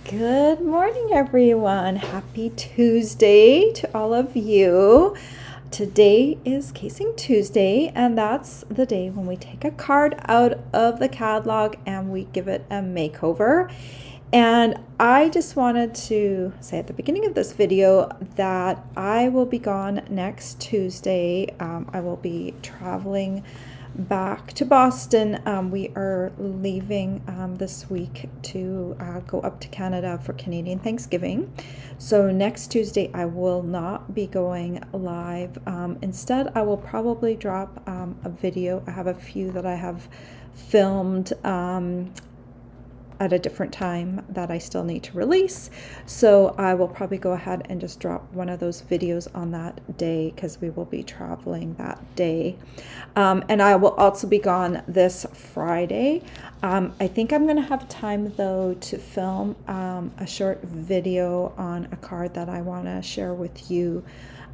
Good morning, everyone. Happy Tuesday to all of you. Today is Casing Tuesday, and that's the day when we take a card out of the catalog and we give it a makeover. And I just wanted to say at the beginning of this video that I will be gone next Tuesday. I will be traveling back to Boston. We are leaving this week to go up to Canada for Canadian Thanksgiving. So next Tuesday I will not be going live. Instead, I will probably drop a video. I have a few that I have filmed at a different time that I still need to release. So I will probably go ahead and just drop one of those videos on that day because we will be traveling that day. And I will also be gone this Friday. I think I'm going to have time though to film a short video on a card that I want to share with you.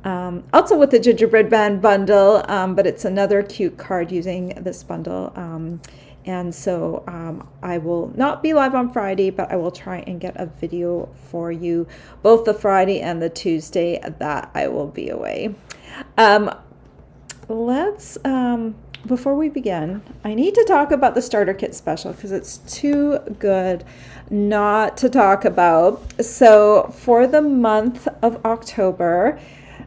Also with the Gingerbread Man Bundle, but it's another cute card using this bundle. And so I will not be live on Friday, but I will try and get a video for you both the Friday and the Tuesday that I will be away. Before we begin, I need to talk about the starter kit special because it's too good not to talk about. So for the month of October,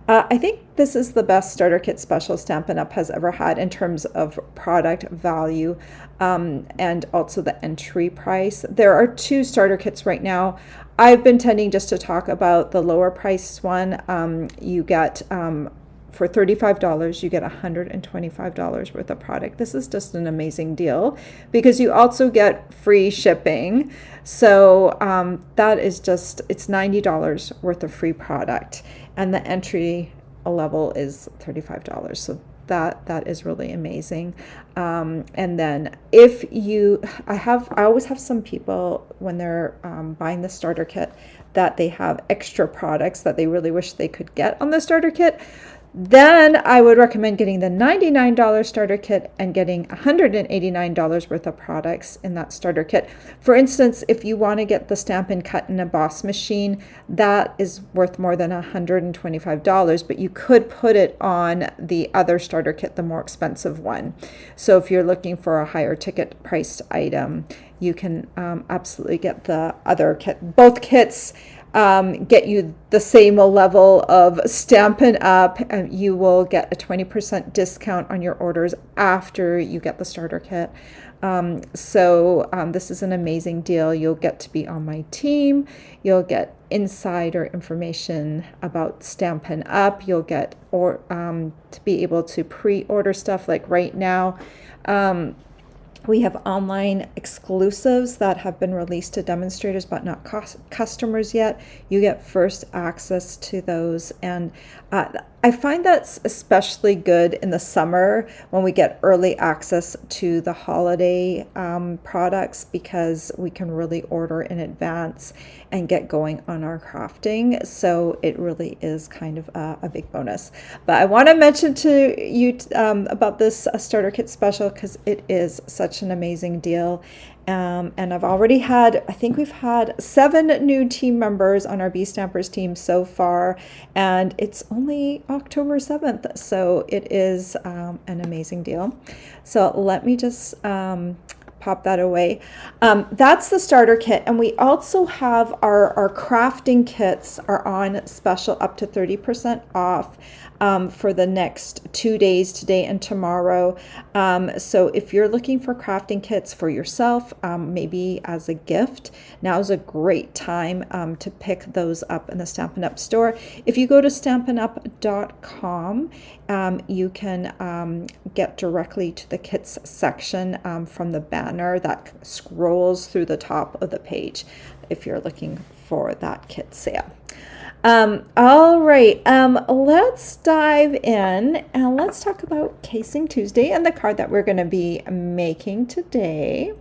I think this is the best starter kit special Stampin' Up! Has ever had in terms of product value and also the entry price. There are two starter kits right now. I've been tending just to talk about the lower price one. You get for $35, you get $125 worth of product. This is just an amazing deal because you also get free shipping. So that is just, it's $90 worth of free product. And the entry level is $35. So that is really amazing. And then if you, I always have some people when they're buying the starter kit that they have extra products that they really wish they could get on the starter kit. Then I would recommend getting the $99 starter kit and getting $189 worth of products in that starter kit. For instance, if you want to get the Stampin' Cut and Emboss machine, that is worth more than $125, but you could put it on the other starter kit, the more expensive one. So if you're looking for a higher ticket priced item, you can absolutely get the other kit. Both kits get you the same level of Stampin' Up! And you will get a 20% discount on your orders after you get the starter kit. So this is an amazing deal. You'll get to be on my team. You'll get insider information about Stampin' Up! You'll get to be able to pre-order stuff like right now. We have online exclusives that have been released to demonstrators but not customers yet. You get first access to those. And I find that's especially good in the summer when we get early access to the holiday products because we can really order in advance and get going on our crafting. So it really is kind of a big bonus. But I want to mention to you about this starter kit special because it is such an amazing deal. And I've already had, I think we've had 7 new team members on our Bee Stampers team so far, and it's only October 7th, so it is an amazing deal. So let me just pop that away. That's the starter kit, and we also have our crafting kits are on special up to 30% off for the next 2 days, today and tomorrow. So if you're looking for crafting kits for yourself, maybe as a gift, now is a great time to pick those up in the Stampin' Up! Store. If you go to stampinup.com, you can get directly to the kits section from the banner that scrolls through the top of the page if you're looking for that kit sale. All right, let's dive in and let's talk about Casing Tuesday and the card that we're going to be making today.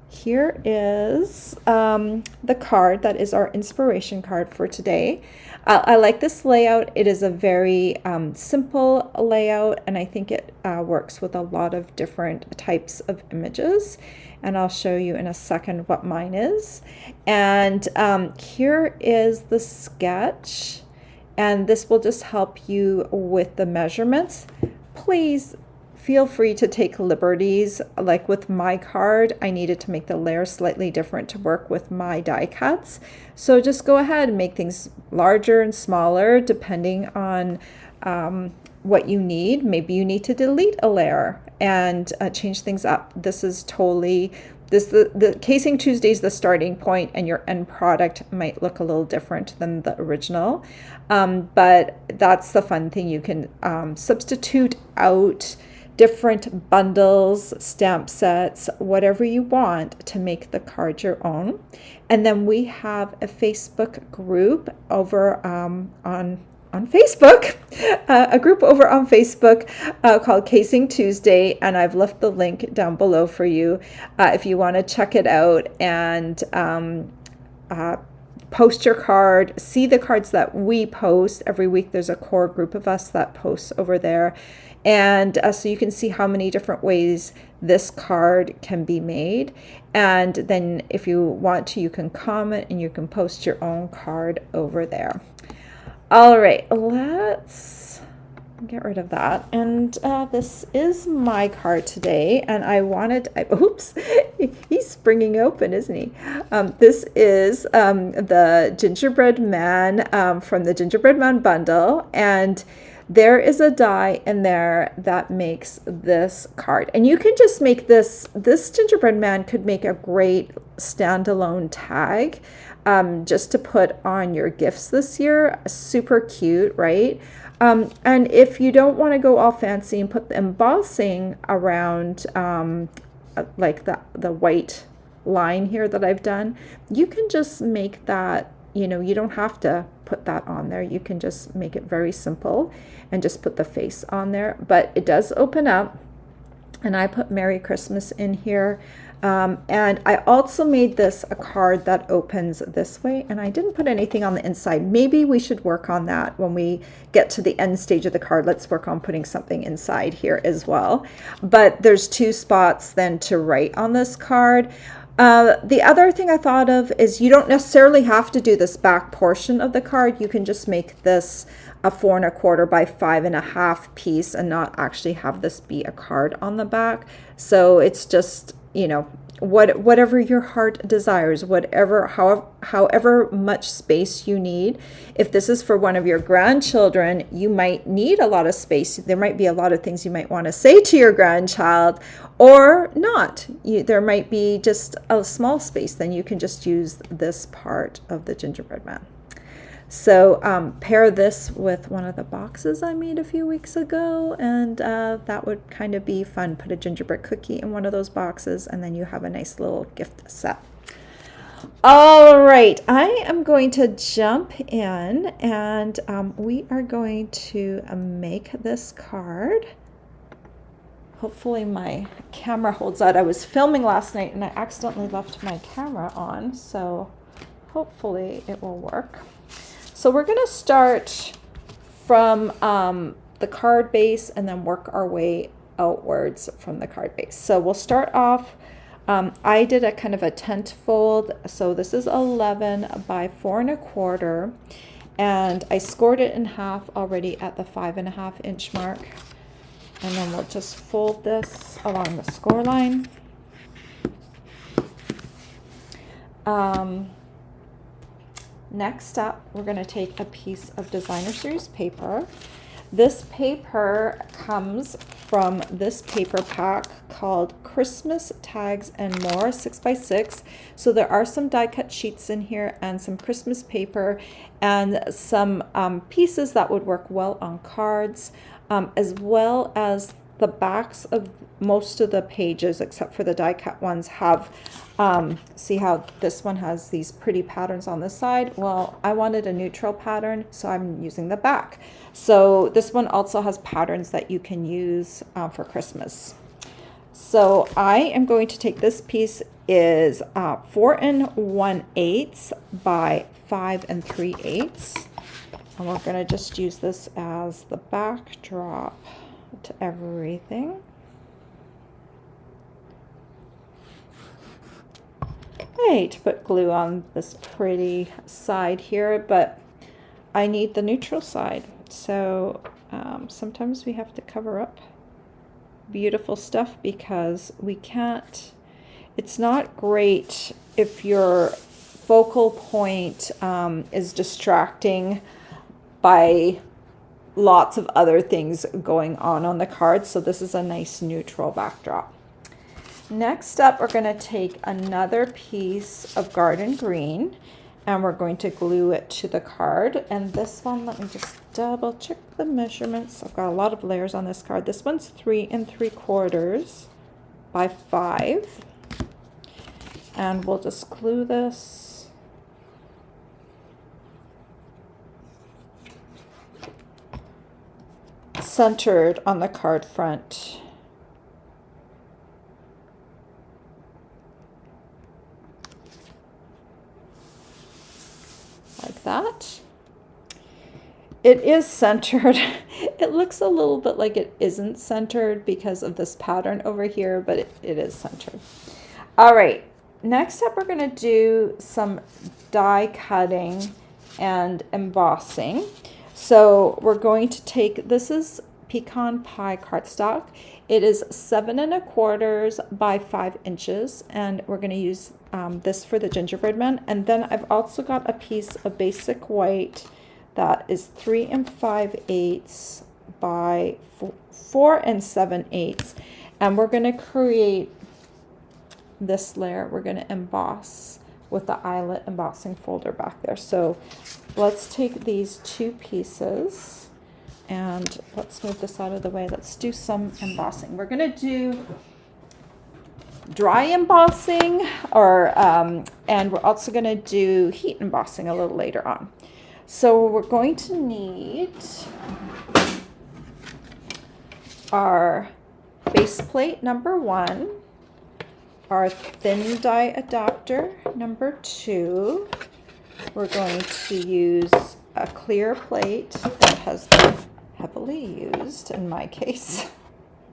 Here is the card that is our inspiration card for today. I like this layout. It is a very simple layout, and I think it works with a lot of different types of images. And I'll show you in a second what mine is. And here is the sketch, and this will just help you with the measurements. Please feel free to take liberties. Like with my card, I needed to make the layer slightly different to work with my die cuts. So just go ahead and make things larger and smaller depending on what you need. Maybe you need to delete a layer and change things up. This is totally, the Casing Tuesday is the starting point, and your end product might look a little different than the original. But that's the fun thing. You can substitute out different bundles, stamp sets, whatever you want to make the card your own. And then we have a Facebook group over on Facebook, a group over on Facebook called Casing Tuesday, and I've left the link down below for you if you want to check it out and post your card, see the cards that we post every week. There's a core group of us that posts over there. And so you can see how many different ways this card can be made. And then if you want to, you can comment and you can post your own card over there. All right, let's get rid of that. And this is my card today. And oops, he's springing open, isn't he? This is the Gingerbread Man from the Gingerbread Man Bundle. And there is a die in there that makes this card. And you can just make this Gingerbread Man could make a great standalone tag just to put on your gifts this year. Super cute, right? And if you don't want to go all fancy and put the embossing around like the white line here that I've done, you can just make that, you don't have to put that on there. You can just make it very simple and just put the face on there. But it does open up, and I put Merry Christmas in here. And I also made this a card that opens this way, and I didn't put anything on the inside. Maybe we should work on that when we get to the end stage of the card. Let's work on putting something inside here as well. But there's 2 spots then to write on this card. The other thing I thought of is you don't necessarily have to do this back portion of the card. You can just make this a 4 1/4 by 5 1/2 piece and not actually have this be a card on the back. So it's just, whatever your heart desires, however much space you need. If this is for one of your grandchildren, you might need a lot of space. There might be a lot of things you might want to say to your grandchild, or not. There might be just a small space. Then you can just use this part of the Gingerbread Man. So pair this with one of the boxes I made a few weeks ago, and that would kind of be fun. Put a gingerbread cookie in one of those boxes, and then you have a nice little gift set. All right, I am going to jump in, and we are going to make this card. Hopefully my camera holds out. I was filming last night, and I accidentally left my camera on, so hopefully it will work. So we're going to start from the card base and then work our way outwards from the card base. So we'll start off, I did a kind of a tent fold. So this is 11 by 4 1/4, and I scored it in half already at the 5 1/2 inch mark. And then we'll just fold this along the score line. Next up, we're going to take a piece of designer series paper. This paper comes from this paper pack called Christmas Tags and More 6x6. So there are some die cut sheets in here and some Christmas paper and some pieces that would work well on cards, as well as the backs of most of the pages, except for the die cut ones, have, see how this one has these pretty patterns on the side? Well, I wanted a neutral pattern, so I'm using the back. So this one also has patterns that you can use for Christmas. So I am going to take this piece, is 4 1/8 by 5 3/8. And we're going to just use this as the backdrop to everything. I hate to put glue on this pretty side here, but I need the neutral side. So sometimes we have to cover up beautiful stuff because we can't, it's not great if your focal point is distracting by lots of other things going on the card. So this is a nice neutral backdrop. Next up, we're going to take another piece of garden green and we're going to glue it to the card. And this one, let me just double check the measurements. I've got a lot of layers on this card. This one's 3 3/4 by 5. And we'll just glue this. Centered on the card front. Like that. It is centered. It looks a little bit like it isn't centered because of this pattern over here, but it is centered. All right, next up we're going to do some die cutting and embossing. So we're going to take, this is pecan pie cardstock. It is 7 1/4 by 5 inches, and we're going to use this for the gingerbread man. And then I've also got a piece of basic white that is 3 5/8 by 4 7/8, and we're going to create this layer. We're going to emboss with the eyelet embossing folder back there. So let's take these two pieces and let's move this out of the way. Let's do some embossing. We're going to do dry embossing, or and we're also going to do heat embossing a little later on. So we're going to need our base plate number 1, our thin die adapter number 2. We're going to use a clear plate that has been heavily used in my case,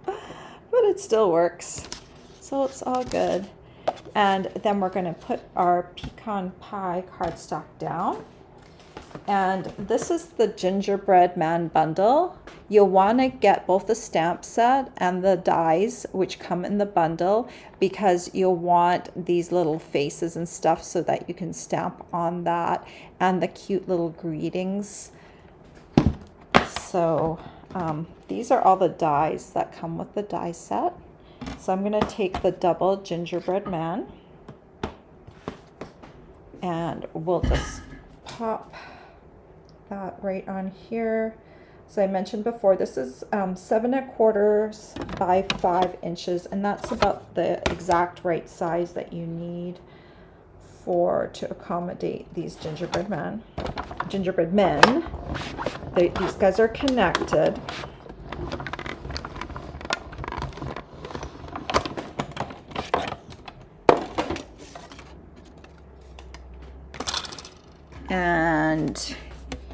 but it still works, so it's all good. And then we're going to put our pecan pie cardstock down. And this is the Gingerbread Man Bundle. You'll want to get both the stamp set and the dies which come in the bundle, because you'll want these little faces and stuff so that you can stamp on that, and the cute little greetings. So these are all the dies that come with the die set. So I'm going to take the double gingerbread man and we'll just pop that right on here. So I mentioned before, this is 7 1/4 by 5 inches, and that's about the exact right size that you need to accommodate these gingerbread men. These guys are connected. And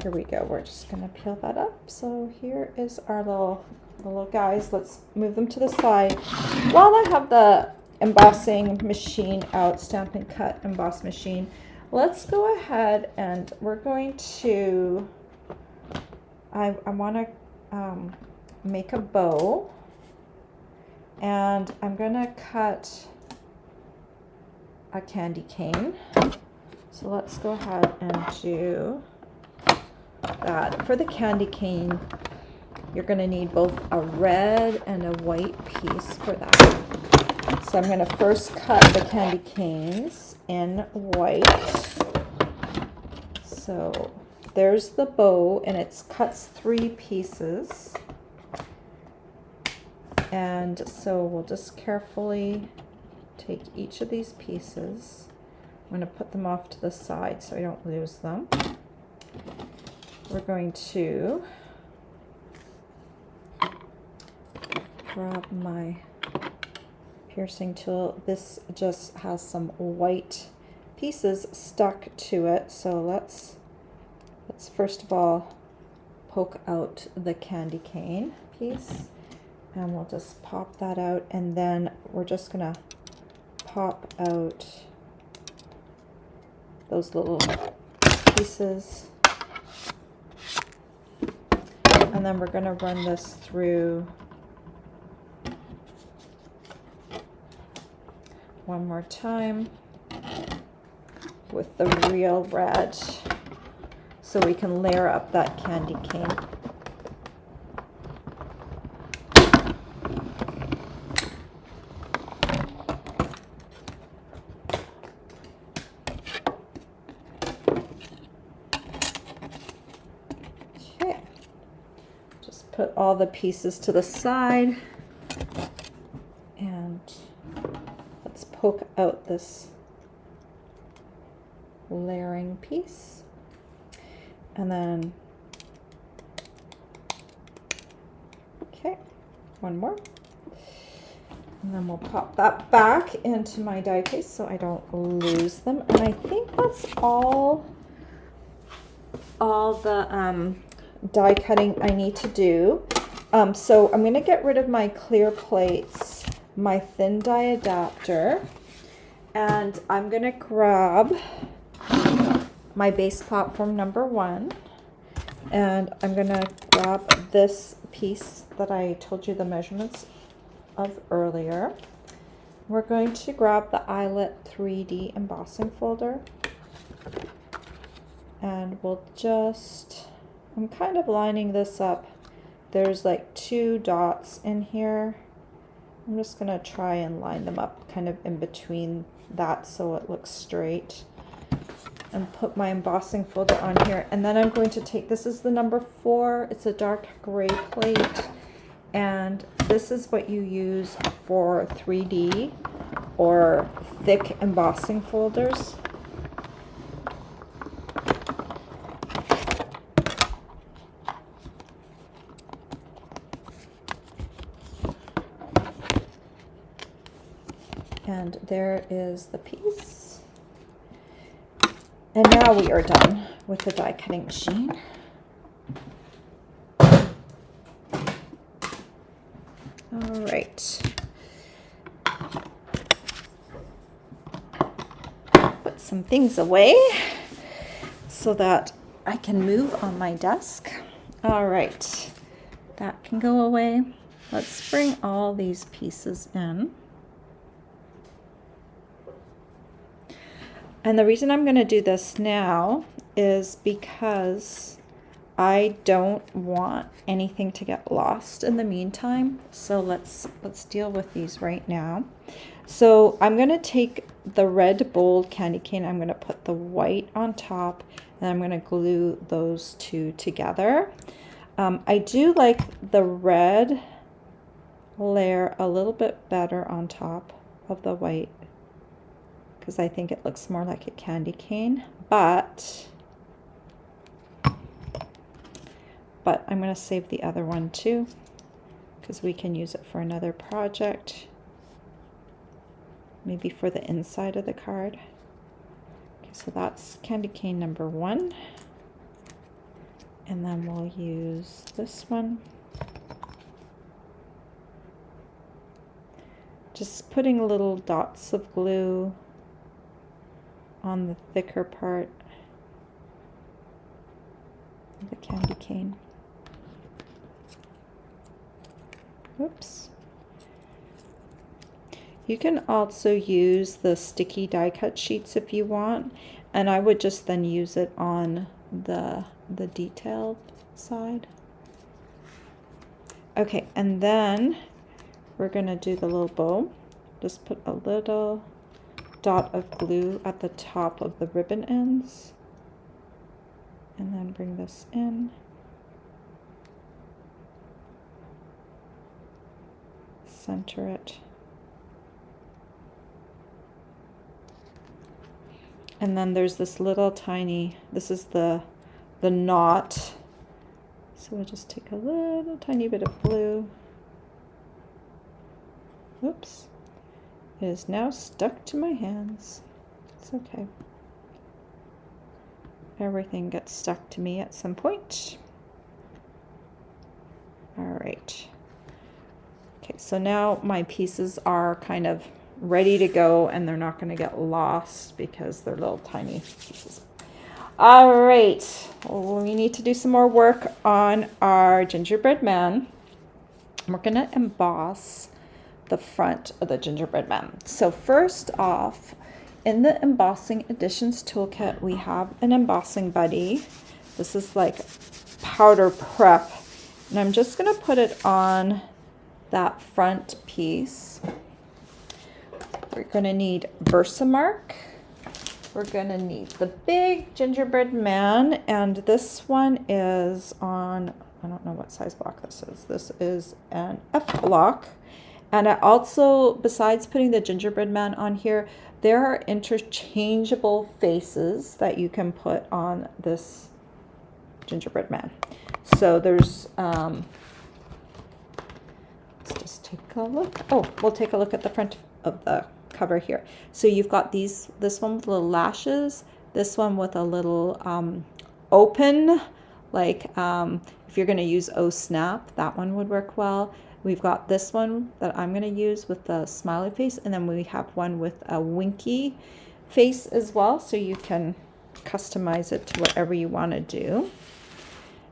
here we go. We're just going to peel that up. So here is our little guys. Let's move them to the side. While I have the embossing machine out, Stampin' Cut emboss machine, let's go ahead and we're going to, I want to make a bow, and I'm going to cut a candy cane. So let's go ahead and do that. For the candy cane, you're going to need both a red and a white piece for that. So I'm going to first cut the candy canes in white. So there's the bow, and it cuts 3 pieces. And so we'll just carefully take each of these pieces. I'm going to put them off to the side so I don't lose them. We're going to grab my piercing tool. This just has some white pieces stuck to it, so let's first of all poke out the candy cane piece, and we'll just pop that out, and then we're just gonna pop out those little pieces, and then we're gonna run this through one more time with the real red so we can layer up that candy cane. Okay, just put all the pieces to the side and let's poke out this layering piece, and then okay, one more, and then we'll pop that back into my die case so I don't lose them. And I think that's all the die cutting I need to do. So I'm going to get rid of my clear plates, my thin die adapter, and I'm going to grab my base platform number 1, and I'm going to grab this piece that I told you the measurements of earlier. We're going to grab the eyelet 3D embossing folder, and we'll just, I'm kind of lining this up. There's like 2 dots in here. I'm just going to try and line them up kind of in between that so it looks straight, and put my embossing folder on here. And then I'm going to take, this is the number 4, it's a dark gray plate, and this is what you use for 3D or thick embossing folders. And there is the piece. And now we are done with the die cutting machine. All right. Put some things away so that I can move on my desk. All right, that can go away. Let's bring all these pieces in. And the reason I'm going to do this now is because I don't want anything to get lost in the meantime. So let's deal with these right now. So I'm going to take the red bold candy cane, I'm going to put the white on top, and I'm going to glue those 2 together. I do like the red layer a little bit better on top of the white, because I think it looks more like a candy cane, but I'm going to save the other one too, because we can use it for another project, maybe for the inside of the card. Okay, so that's candy cane number 1, and then we'll use this one. Just putting little dots of glue on the thicker part of the candy cane. Oops. You can also use the sticky die cut sheets if you want, and I would just then use it on the detailed side. Okay, and then we're going to do the little bow. Just put a little dot of glue at the top of the ribbon ends, and then bring this in, center it, and then there's this little tiny, this is the knot, so we'll just take a little tiny bit of glue. Oops. It is now stuck to my hands. It's okay. Everything gets stuck to me at some point. All right. Okay, so now my pieces are kind of ready to go, and they're not going to get lost because they're little tiny pieces. All right, we need to do some more work on our gingerbread man. We're going to emboss the front of the gingerbread man. So first off, in the embossing additions toolkit, we have an embossing buddy. This is like powder prep, and I'm just going to put it on that front piece. We're going to need Versamark. We're going to need the big gingerbread man, and this one is on, I don't know what size block this is. This is an F block. And I also, besides putting the gingerbread man on here, there are interchangeable faces that you can put on this gingerbread man. So there's, let's just take a look. Oh, we'll take a look at the front of the cover here. So you've got this one with little lashes, this one with a little open, like if you're going to use Oh Snap, that one would work well. We've got this one that I'm going to use with the smiley face, and then we have one with a winky face as well, so you can customize it to whatever you want to do.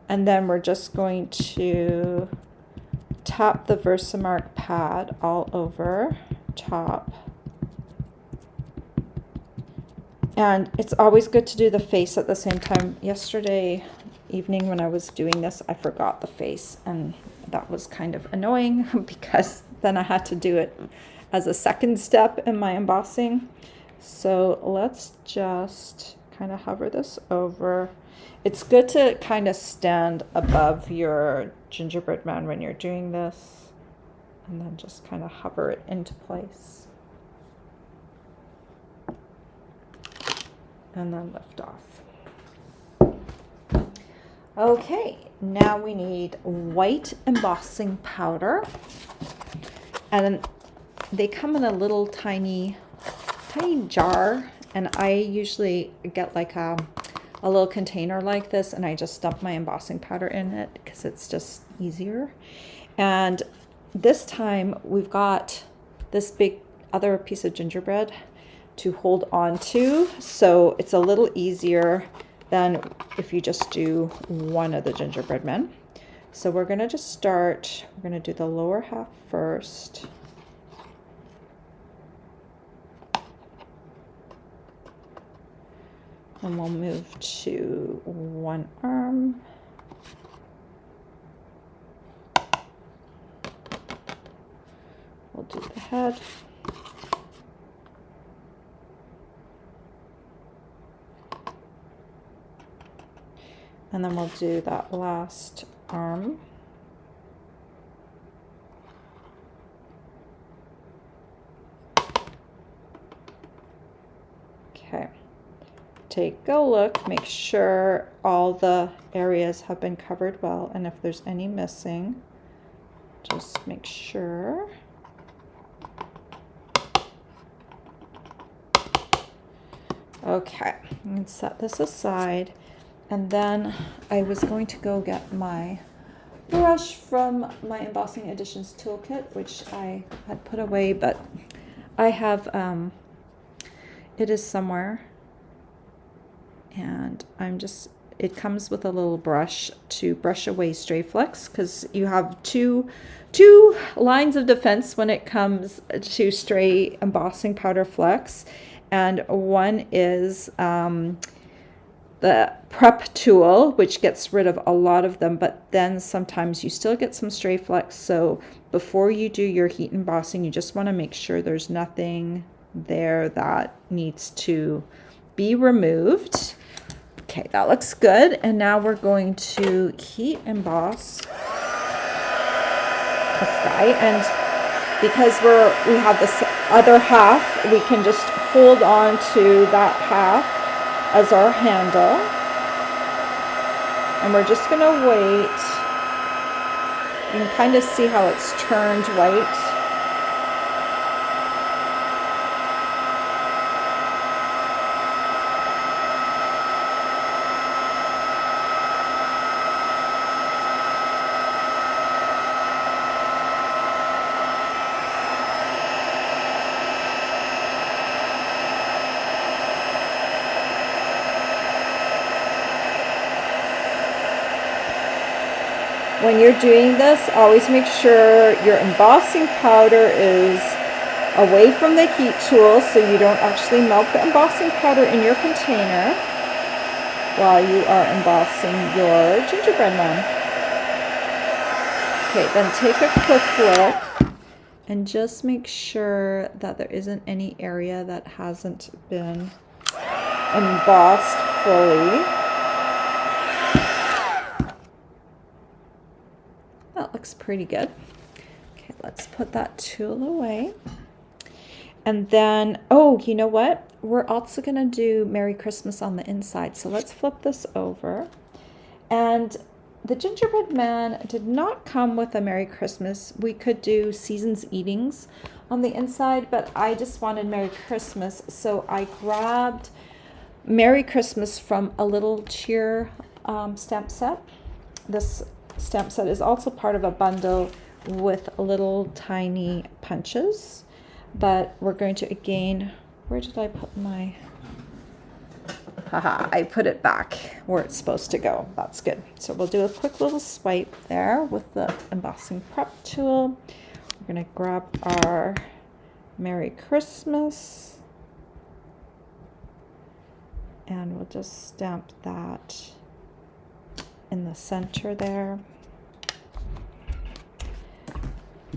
And then we're just going to tap the Versamark pad all over top. And it's always good to do the face at the same time. Yesterday evening when I was doing this, I forgot the face, and that was kind of annoying because then I had to do it as a second step in my embossing. So let's just kind of hover this over. It's good to kind of stand above your gingerbread man when you're doing this, and then just kind of hover it into place. And then lift off. Okay, now we need white embossing powder, and they come in a little tiny jar, and I usually get like a little container like this, and I just dump my embossing powder in it because it's just easier. And this time we've got this big other piece of gingerbread to hold on to, so it's a little easier than if you just do one of the gingerbread men. So we're going to just start, we're going to do the lower half first. And we'll move to one arm. We'll do the head. And then we'll do that last arm. Okay. Take a look, make sure all the areas have been covered well, and if there's any missing, just make sure. Okay, I'm going to set this aside. And then I was going to go get my brush from my Embossing Additions toolkit, which I had put away, but I have, it is somewhere. And it comes with a little brush to brush away stray flecks, because you have two lines of defense when it comes to stray embossing powder flecks. And one is the prep tool, which gets rid of a lot of them, but then sometimes you still get some stray flecks. So before you do your heat embossing, you just want to make sure there's nothing there that needs to be removed. Okay, that looks good. And now we're going to heat emboss a sky. And because we have this other half, we can just hold on to that half as our handle, and we're just going to wait. You can kind of see how it's turned white. When you're doing this, always make sure your embossing powder is away from the heat tool so you don't actually melt the embossing powder in your container while you are embossing your gingerbread man. Okay, then take a quick look and just make sure that there isn't any area that hasn't been embossed fully. That looks pretty good. Okay, let's put that tool away. And then, oh, you know what? We're also gonna do Merry Christmas on the inside. So let's flip this over. And the gingerbread man did not come with a Merry Christmas. We could do Season's Eatings on the inside, but I just wanted Merry Christmas. So I grabbed Merry Christmas from a little cheer stamp set. This stamp set is also part of a bundle with little tiny punches. But we're going to, again, where did I put my, haha, I put it back where it's supposed to go. That's good. So we'll do a quick little swipe there with the embossing prep tool. We're going to grab our Merry Christmas and we'll just stamp that in the center there.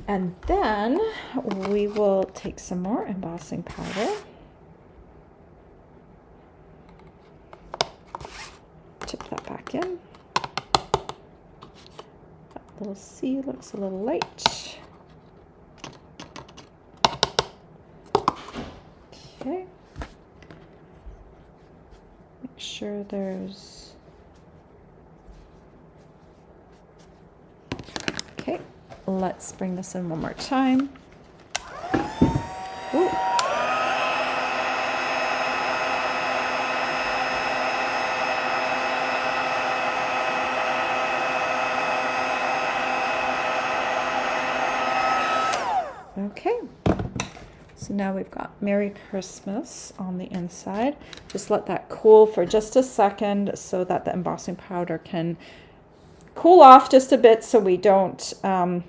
And then we will take some more embossing powder. Tip that back in. That little C looks a little light. Okay. Make sure there's... Okay. Let's bring this in one more time. Ooh. Okay, so now we've got Merry Christmas on the inside. Just let that cool for just a second so that the embossing powder can cool off just a bit so we don't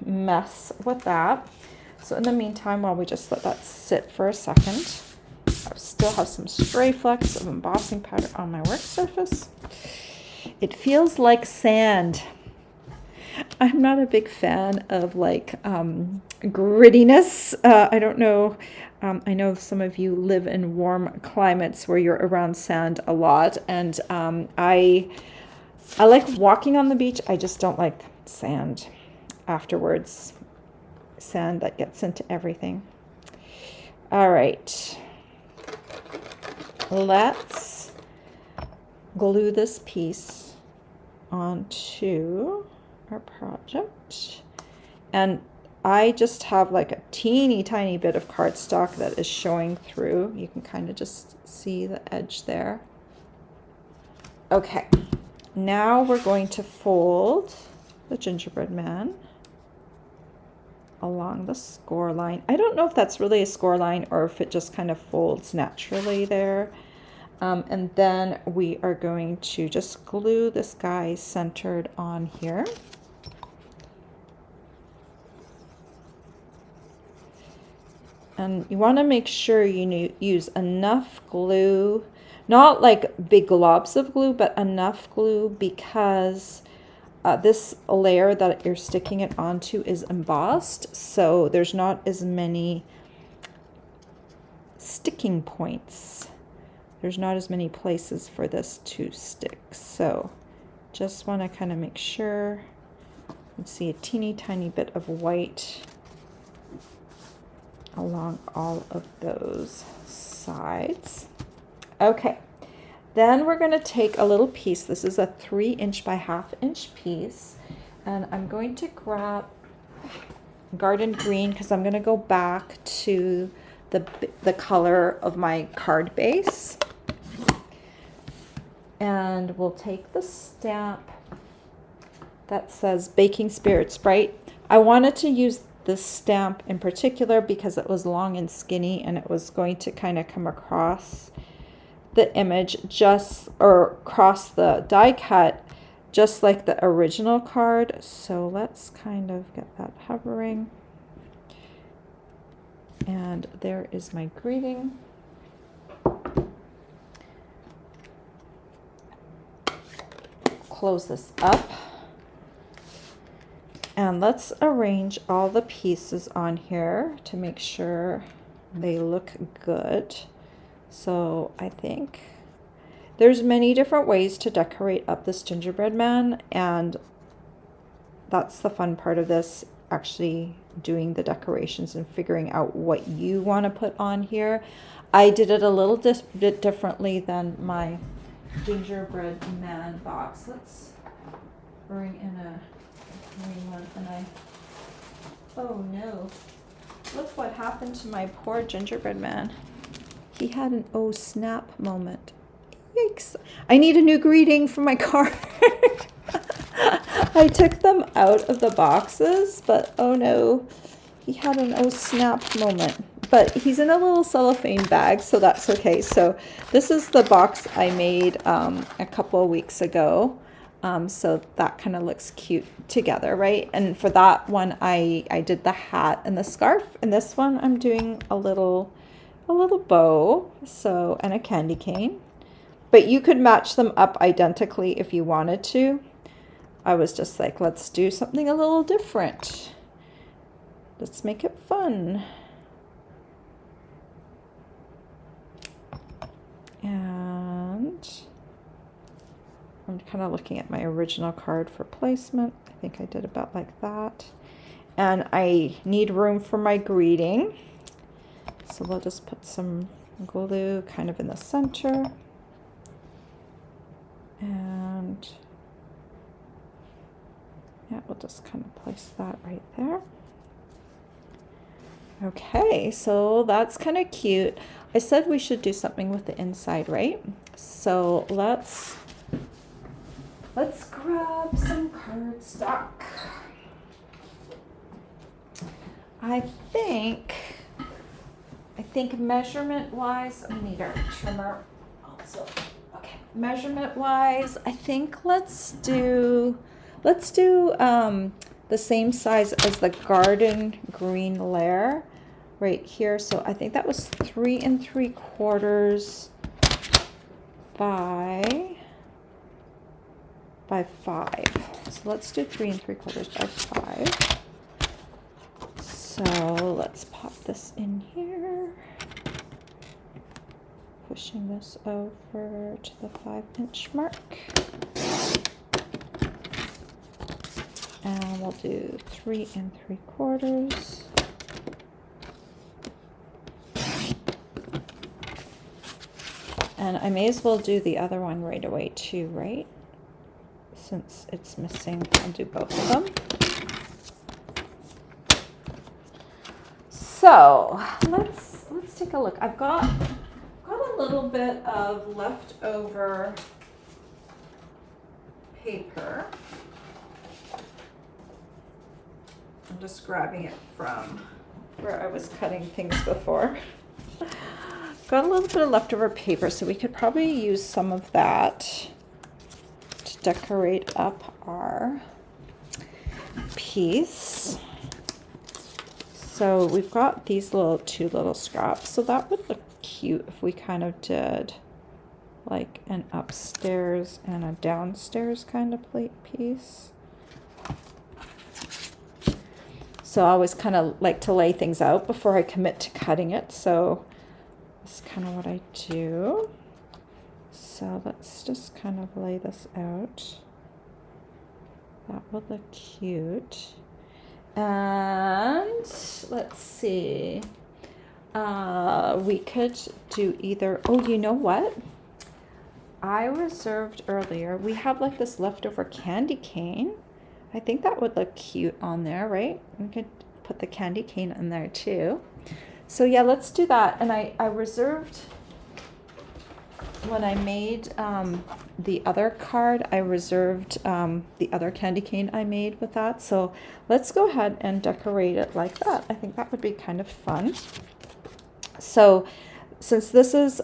mess with that. So in the meantime, while we just let that sit for a second, I still have some stray flecks of embossing powder on my work surface. It feels like sand. I'm not a big fan of like grittiness. I don't know. I know some of you live in warm climates where you're around sand a lot, and I like walking on the beach. I just don't like sand afterwards. Sand that gets into everything. All right. Let's glue this piece onto our project. And I just have like a teeny tiny bit of cardstock that is showing through. You can kind of just see the edge there. Okay. Now we're going to fold the gingerbread man along the score line. I don't know if that's really a score line or if it just kind of folds naturally there. And then we are going to just glue this guy centered on here. And you want to make sure you use enough glue. Not like big globs of glue, but enough glue because this layer that you're sticking it onto is embossed. So there's not as many sticking points. There's not as many places for this to stick. So just want to kind of make sure. You can see a teeny tiny bit of white along all of those sides. Okay, then we're going to take a little piece. This is a 3" by 1/2 inch piece, and I'm going to grab garden green because I'm going to go back to the color of my card base. And we'll take the stamp that says Baking Spirit Sprite. I wanted to use this stamp in particular because it was long and skinny and it was going to kind of come across the image or across the die cut just like the original card. So let's kind of get that hovering. And there is my greeting. Close this up. And let's arrange all the pieces on here to make sure they look good. So I think there's many different ways to decorate up this gingerbread man, and that's the fun part of this, actually doing the decorations and figuring out what you want to put on here. I did it a little bit differently than my gingerbread man box. Let's bring in a green one, and oh no, look what happened to my poor gingerbread man. He had an oh snap moment. Yikes. I need a new greeting for my card. I took them out of the boxes, but oh no, he had an oh snap moment. But he's in a little cellophane bag, so that's okay. So this is the box I made a couple of weeks ago. So that kind of looks cute together, right? And for that one, I did the hat and the scarf. And this one, I'm doing a little bow, so, and a candy cane. But you could match them up identically if you wanted to. I was just like, let's do something a little different. Let's make it fun. And I'm kind of looking at my original card for placement. I think I did about like that. And I need room for my greeting. So we'll just put some glue kind of in the center. And yeah, we'll just kind of place that right there. Okay, so that's kind of cute. I said we should do something with the inside, right? So let's grab some cardstock. I think measurement wise, I need our trimmer also. Okay, measurement wise, I think let's do the same size as the garden green layer right here. So I think that was 3 3/4 by 5. So let's do 3 3/4 by 5. So let's pop this in here. Pushing this over to the 5-inch mark. And we'll do 3 3/4. And I may as well do the other one right away too, right? Since it's missing, I'll do both of them. So let's take a look. I've got a little bit of leftover paper. I'm just grabbing it from where I was cutting things before. Got a little bit of leftover paper, so we could probably use some of that to decorate up our piece. So we've got these two little scraps, so that would look cute if we kind of did like an upstairs and a downstairs kind of plate piece. So I always kind of like to lay things out before I commit to cutting it, so that's kind of what I do. So let's just kind of lay this out. That would look cute. And let's see. We could do either, oh, you know what? I reserved earlier, we have like this leftover candy cane. I think that would look cute on there, right? We could put the candy cane in there too. So yeah, let's do that. And I reserved, when I made the other card, I reserved the other candy cane I made with that. So let's go ahead and decorate it like that. I think that would be kind of fun. So since this is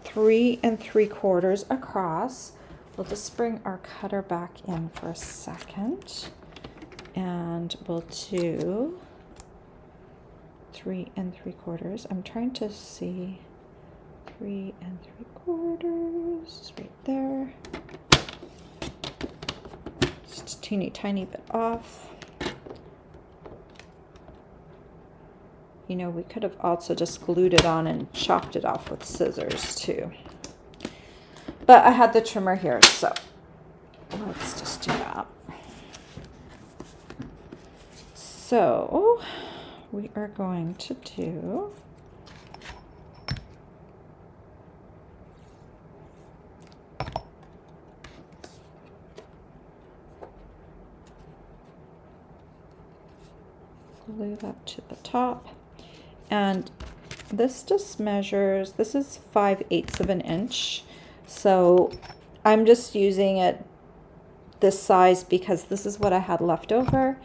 3 3/4 across, we'll just bring our cutter back in for a second, and we'll do 3 3/4. I'm trying to see 3 3/4 right there. Just a teeny bit off. You know, we could have also just glued it on and chopped it off with scissors too. But I had the trimmer here, so let's just do that. So we are going to do glue that to the top. And this just measures, this is 5/8 of an inch. So I'm just using it this size because this is what I had left over.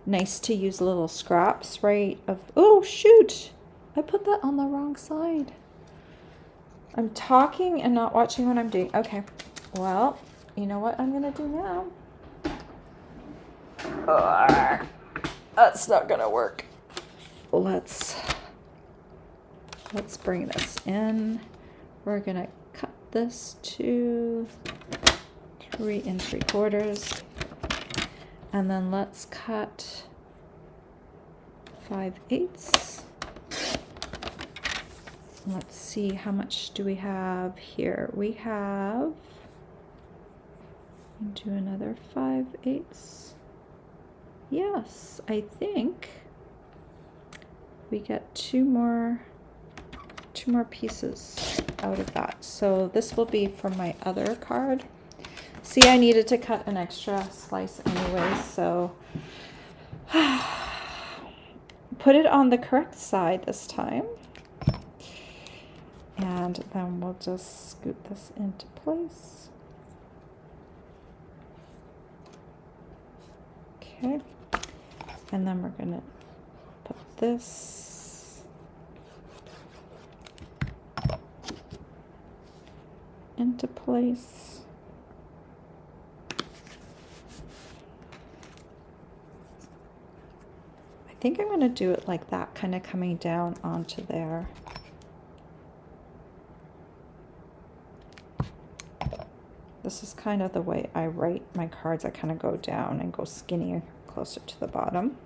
Nice to use little scraps, right? Oh shoot, I put that on the wrong side. I'm talking and not watching what I'm doing. Okay, well, you know what I'm gonna do now? That's not gonna work. Let's bring this in. We're gonna cut this to 3 3/4, and then let's cut 5/8. Let's see, how much do we have here? We have, do another 5/8. Yes, I think we get two more pieces out of that. So this will be for my other card. See, I needed to cut an extra slice anyway, so put it on the correct side this time. And then we'll just scoot this into place. Okay. And then we're gonna put this into place. I think I'm going to do it like that, kind of coming down onto there. This is kind of the way I write my cards. I kind of go down and go skinny closer to the bottom.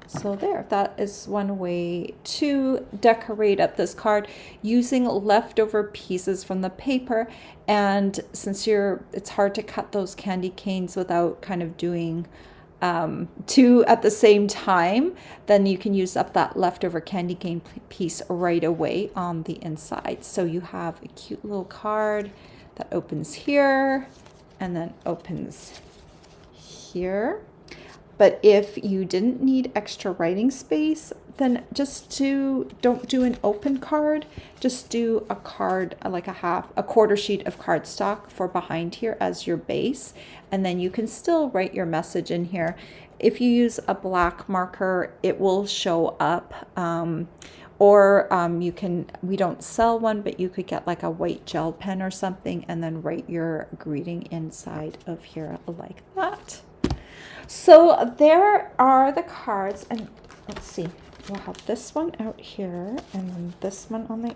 So there, that is one way to decorate up this card using leftover pieces from the paper. And since it's hard to cut those candy canes without kind of doing two at the same time, then you can use up that leftover candy cane piece right away on the inside. So you have a cute little card that opens here and then opens here. But if you didn't need extra writing space, then just don't do an open card. Just do a card, like a quarter sheet of cardstock for behind here as your base. And then you can still write your message in here. If you use a black marker, it will show up. We don't sell one, but you could get like a white gel pen or something and then write your greeting inside of here like that. So there are the cards, and let's see, we'll have this one out here and then this one on the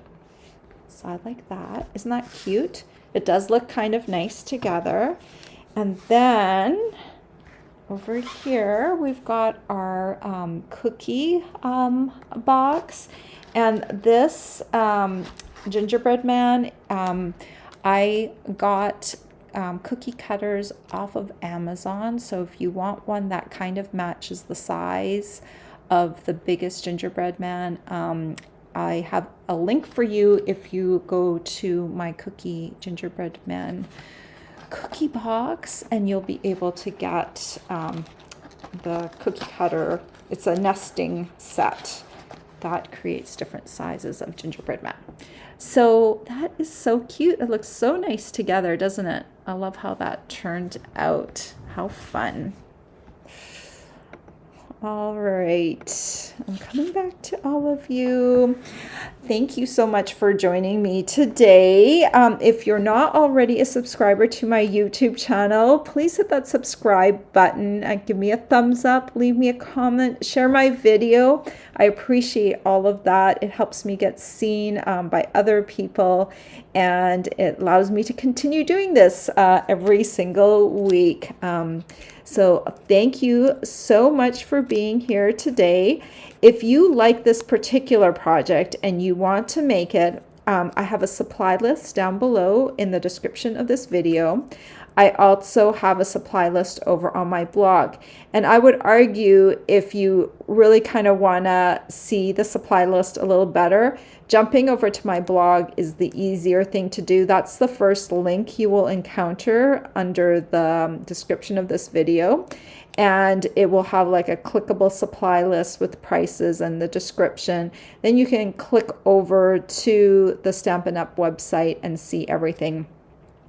side like that. Isn't that cute? It does look kind of nice together. And then over here we've got our cookie box, and this gingerbread man, I got cookie cutters off of Amazon. So if you want one that kind of matches the size of the biggest gingerbread man, I have a link for you if you go to my gingerbread man cookie box, and you'll be able to get the cookie cutter. It's a nesting set that creates different sizes of gingerbread man. So that is so cute. It looks so nice together, doesn't it? I love how that turned out. How fun. All right, I'm coming back to all of you. Thank you so much for joining me today. If you're not already a subscriber to my YouTube channel, please hit that subscribe button and give me a thumbs up, leave me a comment, share my video. I appreciate all of that. It helps me get seen by other people, and it allows me to continue doing this every single week. So thank you so much for being here today. If you like this particular project and you want to make it, I have a supply list down below in the description of this video. I also have a supply list over on my blog. And I would argue if you really kind of want to see the supply list a little better, jumping over to my blog is the easier thing to do. That's the first link you will encounter under the description of this video. And it will have like a clickable supply list with prices and the description. Then you can click over to the Stampin' Up website and see everything.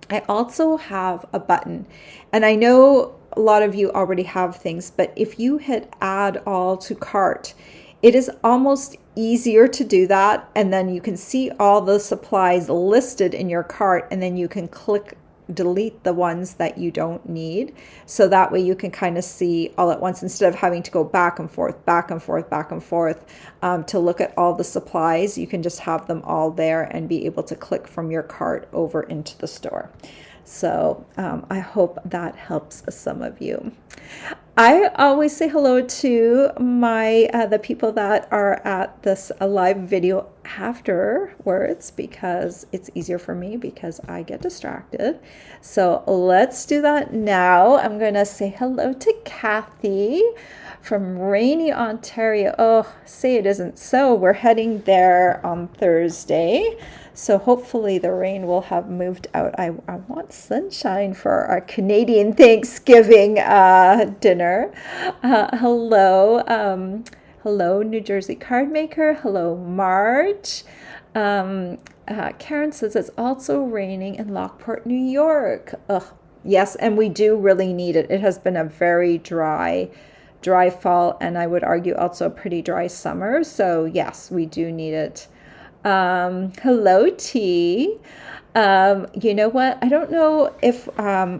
I also have a button, and I know a lot of you already have things, but if you hit add all to cart, it is almost easier to do that, and then you can see all the supplies listed in your cart, and then you can click delete the ones that you don't need. So that way you can kind of see all at once instead of having to go back and forth, back and forth, back and forth to look at all the supplies. You can just have them all there and be able to click from your cart over into the store. So I hope that helps some of you. I always say hello to my the people that are at this live video afterwards because it's easier for me because I get distracted. So let's do that now. I'm going to say hello to Kathy from rainy Ontario. Oh, say it isn't so. We're heading there on Thursday. So hopefully the rain will have moved out. I want sunshine for our Canadian Thanksgiving dinner. Hello, New Jersey card maker. Hello, Marge. Karen says it's also raining in Lockport, New York. Ugh, yes, and we do really need it. It has been a very dry fall, and I would argue also a pretty dry summer. So yes, we do need it. Hello, T. You know what? I don't know if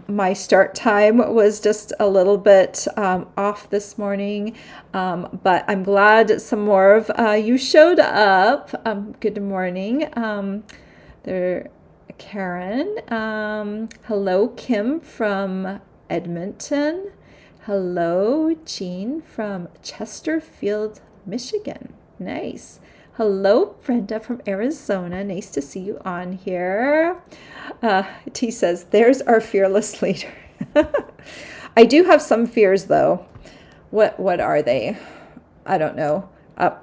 my start time was just a little bit off this morning, but I'm glad some more of you showed up. Good morning. There, Karen. Hello, Kim from Edmonton. Hello, Jean from Chesterfield, Michigan. Nice. Hello, Brenda from Arizona. Nice to see you on here. T says, there's our fearless leader. I do have some fears, though. What are they? I don't know.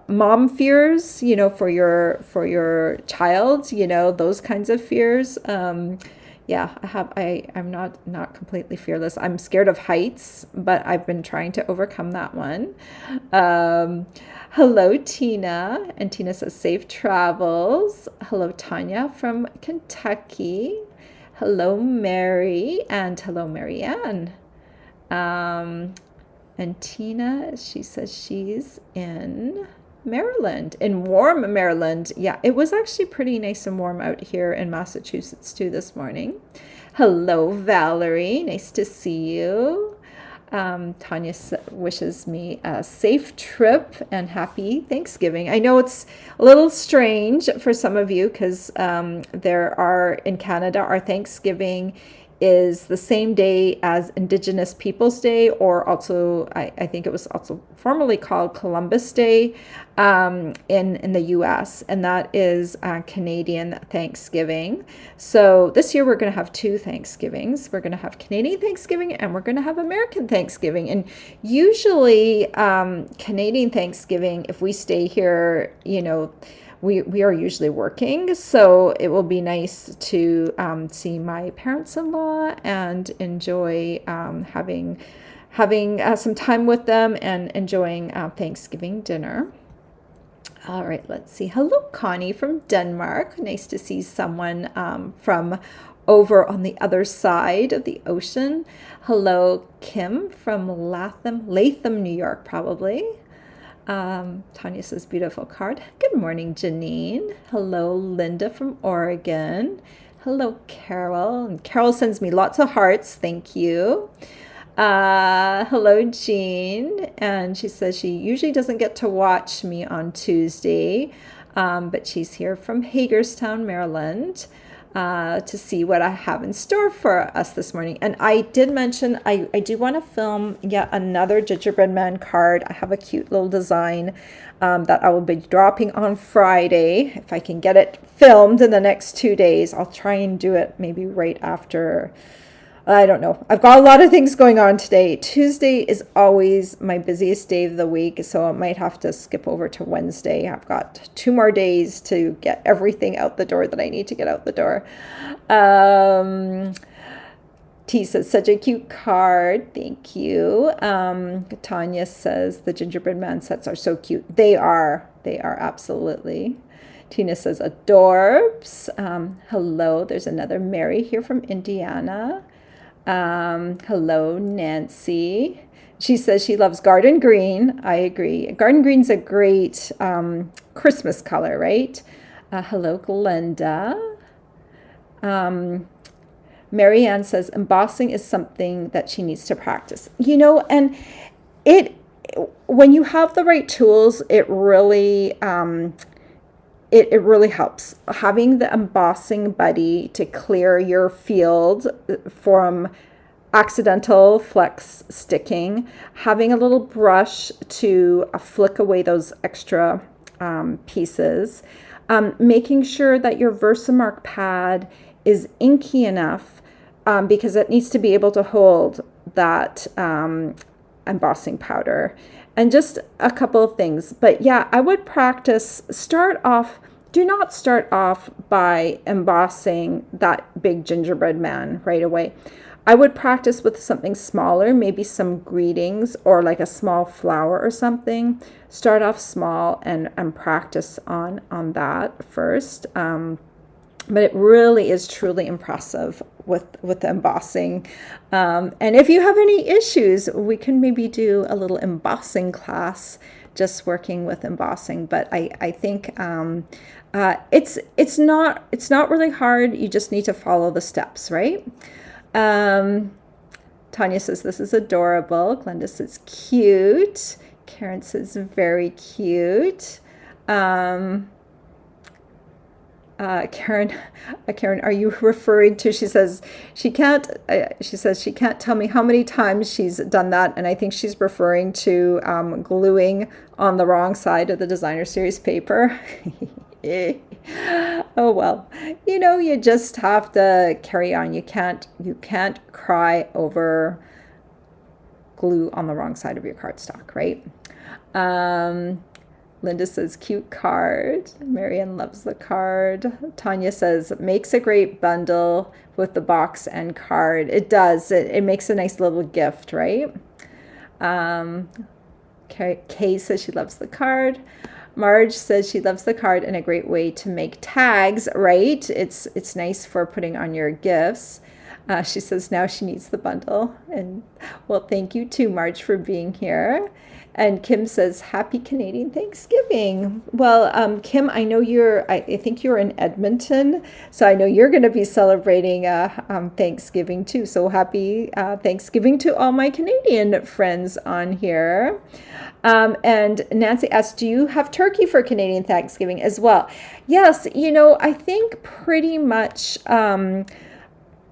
Mom fears, you know, for your child, you know, those kinds of fears. Yeah, I'm not completely fearless. I'm scared of heights, but I've been trying to overcome that one. Hello, Tina. And Tina says, safe travels. Hello, Tanya from Kentucky. Hello, Mary. And hello, Marianne. And Tina, she says she's in Maryland, in warm Maryland. Yeah, it was actually pretty nice and warm out here in Massachusetts too this morning. Hello, Valerie. Nice to see you. Tanya wishes me a safe trip and happy Thanksgiving. I know it's a little strange for some of you because in Canada, our Thanksgiving is the same day as Indigenous Peoples Day, or also I think it was also formerly called Columbus Day in the US, and that is Canadian Thanksgiving. So this year we're going to have two Thanksgivings. We're going to have Canadian Thanksgiving and we're going to have American Thanksgiving. And usually Canadian Thanksgiving, if we stay here, you know, we are usually working, so it will be nice to see my parents-in-law and enjoy having some time with them and enjoying Thanksgiving dinner. All right, let's see. Hello, Connie from Denmark. Nice to see someone from over on the other side of the ocean. Hello, Kim from Latham, New York, probably. Tanya says, beautiful card. Good morning, Janine. Hello, Linda from Oregon. Hello, Carol. And Carol sends me lots of hearts. Thank you. Hello, Jean. And she says she usually doesn't get to watch me on Tuesday, but she's here from Hagerstown, Maryland, to see what I have in store for us this morning. And I did mention I do want to film yet another Gingerbread Man card. I have a cute little design that I will be dropping on Friday. If I can get it filmed in the next 2 days, I'll try and do it maybe right after. I don't know. I've got a lot of things going on today. Tuesday is always my busiest day of the week, so I might have to skip over to Wednesday. I've got 2 more days to get everything out the door that I need to get out the door. T says, such a cute card. Thank you. Tanya says, the Gingerbread Man sets are so cute. They are. They are, absolutely. Tina says, adorbs. Hello. There's another Mary here from Indiana. Hello, Nancy. She says she loves garden green. I agree. Garden green's a great Christmas color, right? Hello, Glenda. Marianne says embossing is something that she needs to practice. You know, and when you have the right tools, it really it really helps. Having the embossing buddy to clear your field from accidental flex sticking, having a little brush to flick away those extra pieces, making sure that your Versamark pad is inky enough because it needs to be able to hold that embossing powder. And just a couple of things. But yeah, I would practice, do not start off by embossing that big gingerbread man right away. I would practice with something smaller, maybe some greetings or like a small flower or something. Start off small and practice on that first. But it really is truly impressive with the embossing. And if you have any issues, we can maybe do a little embossing class, just working with embossing. But I think it's not really hard. You just need to follow the steps, right? Tanya says this is adorable. Glenda says cute. Karen says very cute. Karen, are you referring to? She says she can't tell me how many times she's done that, and I think she's referring to gluing on the wrong side of the designer series paper. Oh well, you just have to carry on. You can't cry over glue on the wrong side of your cardstock, right? Linda says, cute card. Marianne loves the card. Tanya says, makes a great bundle with the box and card. It does. It makes a nice little gift, right? Kay says she loves the card. Marge says she loves the card and a great way to make tags, right? It's nice for putting on your gifts. She says now she needs the bundle. And well, thank you too, Marge, for being here. And Kim says, happy Canadian Thanksgiving. Well, Kim, I know I think you're in Edmonton, so I know you're going to be celebrating Thanksgiving too. So happy Thanksgiving to all my Canadian friends on here. And Nancy asks, do you have turkey for Canadian Thanksgiving as well? Yes, I think pretty much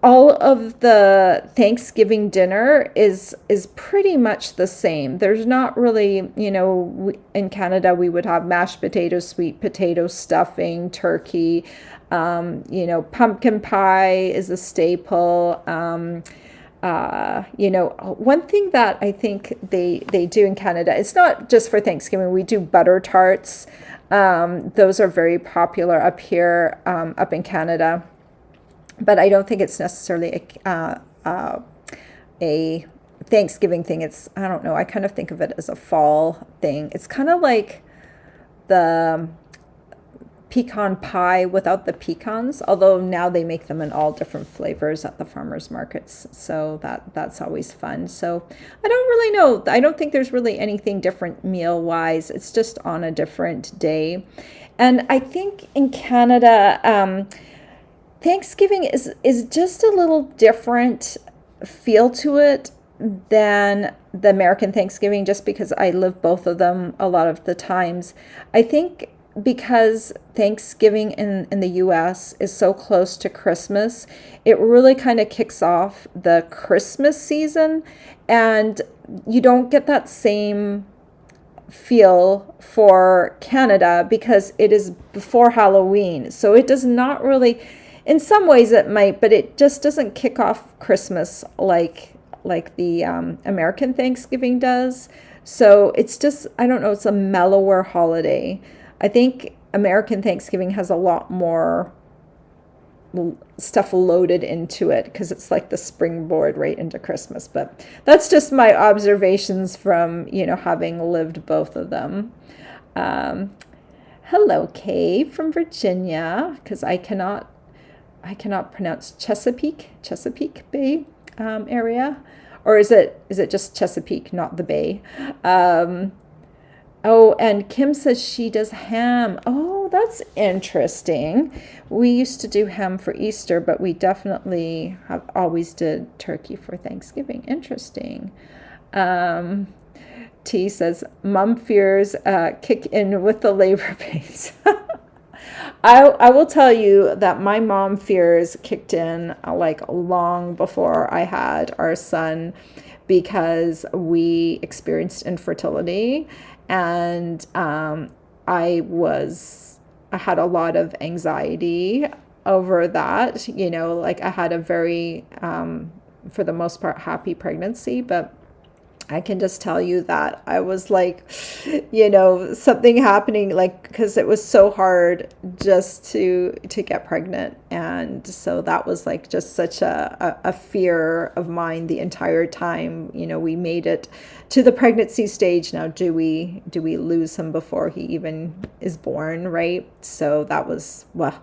all of the Thanksgiving dinner is pretty much the same. There's not really, in Canada we would have mashed potatoes, sweet potato stuffing, turkey, pumpkin pie is a staple. One thing that I think they do in Canada, it's not just for Thanksgiving, we do butter tarts. Those are very popular up here, up in Canada. But I don't think it's necessarily a Thanksgiving thing. I don't know, I kind of think of it as a fall thing. It's kind of like the pecan pie without the pecans, although now they make them in all different flavors at the farmers markets, so that's always fun. So I don't really know, I don't think there's really anything different meal wise, it's just on a different day. And I think in Canada, Thanksgiving is just a little different feel to it than the American Thanksgiving, just because I live both of them a lot of the times. I think because Thanksgiving in the US is so close to Christmas, it really kind of kicks off the Christmas season, and you don't get that same feel for Canada because it is before Halloween. So it does not really, in some ways it might, but it just doesn't kick off Christmas like the American Thanksgiving does. So it's just, I don't know, it's a mellower holiday. I think American Thanksgiving has a lot more stuff loaded into it because it's like the springboard right into Christmas. But that's just my observations from, having lived both of them. Hello, Kay from Virginia, because I cannot pronounce Chesapeake Bay area, or is it just Chesapeake, not the Bay? Oh, and Kim says she does ham. Oh, that's interesting. We used to do ham for Easter, but we definitely have always did turkey for Thanksgiving. Interesting. T says, Mom fears kick in with the labor pains. I will tell you that my mom fears kicked in like long before I had our son, because we experienced infertility, and I had a lot of anxiety over that. Like I had a very, for the most part, happy pregnancy, but I can just tell you that I was like, something happening, like, because it was so hard just to get pregnant. And so that was like just such a fear of mine the entire time. We made it to the pregnancy stage. Now, do we lose him before he even is born, right? So that was, well,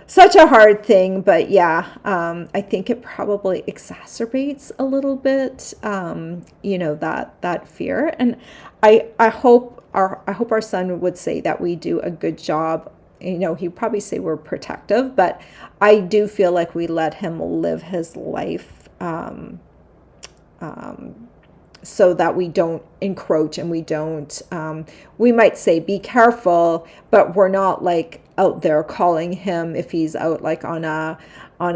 such a hard thing. But yeah, I think it probably exacerbates a little bit, that fear. And I hope our son would say that we do a good job. He'd probably say we're protective, but I do feel like we let him live his life, so that we don't encroach, and we don't, we might say be careful, but we're not like out there calling him if he's out like on a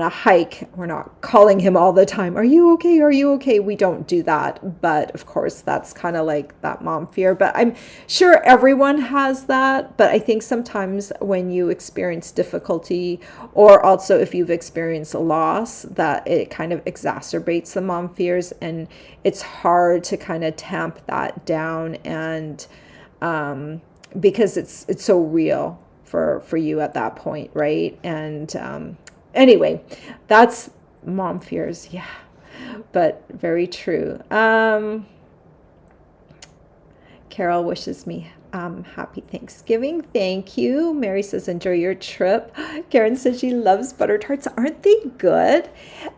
hike. We're not calling him all the time, are you okay, are you okay? We don't do that. But of course that's kind of like that mom fear, but I'm sure everyone has that. But I think sometimes when you experience difficulty, or also if you've experienced a loss, that it kind of exacerbates the mom fears, and it's hard to kind of tamp that down, and because it's so real for you at that point, right? And anyway, that's mom fears, yeah, but very true. Carol wishes me happy Thanksgiving. Thank you. Mary says, enjoy your trip. Karen says she loves butter tarts. Aren't they good?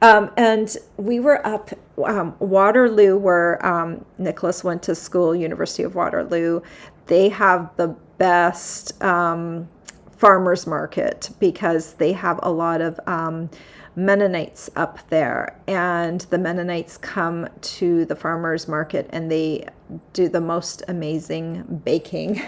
And we were up Waterloo, where Nicholas went to school, University of Waterloo. They have the best farmers market, because they have a lot of Mennonites up there, and the Mennonites come to the farmers market and they do the most amazing baking,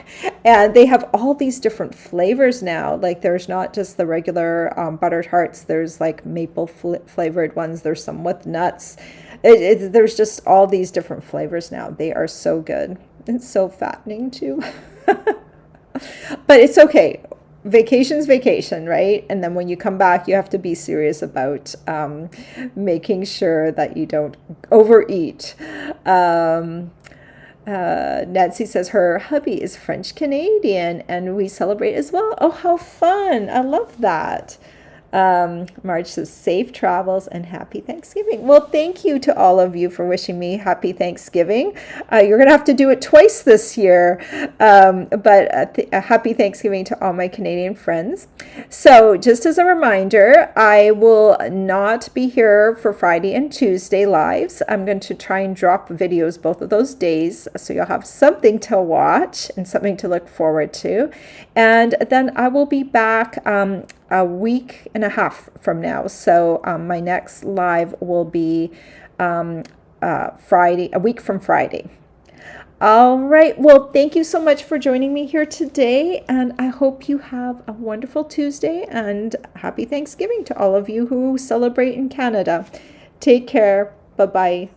and they have all these different flavors now. Like there's not just the regular butter tarts, there's like maple flavored ones, there's some with nuts. There's just all these different flavors now. They are so good. It's so fattening too. But it's okay. Vacation's vacation, right? And then when you come back, you have to be serious about making sure that you don't overeat. Nancy says her hubby is French Canadian and we celebrate as well. Oh, how fun. I love that. Marge says, safe travels and happy Thanksgiving. Well, thank you to all of you for wishing me happy Thanksgiving. You're going to have to do it twice this year, but happy Thanksgiving to all my Canadian friends. So just as a reminder, I will not be here for Friday and Tuesday lives. I'm going to try and drop videos both of those days, so you'll have something to watch and something to look forward to. And then I will be back a week and a half from now. So my next live will be Friday, a week from Friday. All right. Well, thank you so much for joining me here today. And I hope you have a wonderful Tuesday and happy Thanksgiving to all of you who celebrate in Canada. Take care. Bye-bye.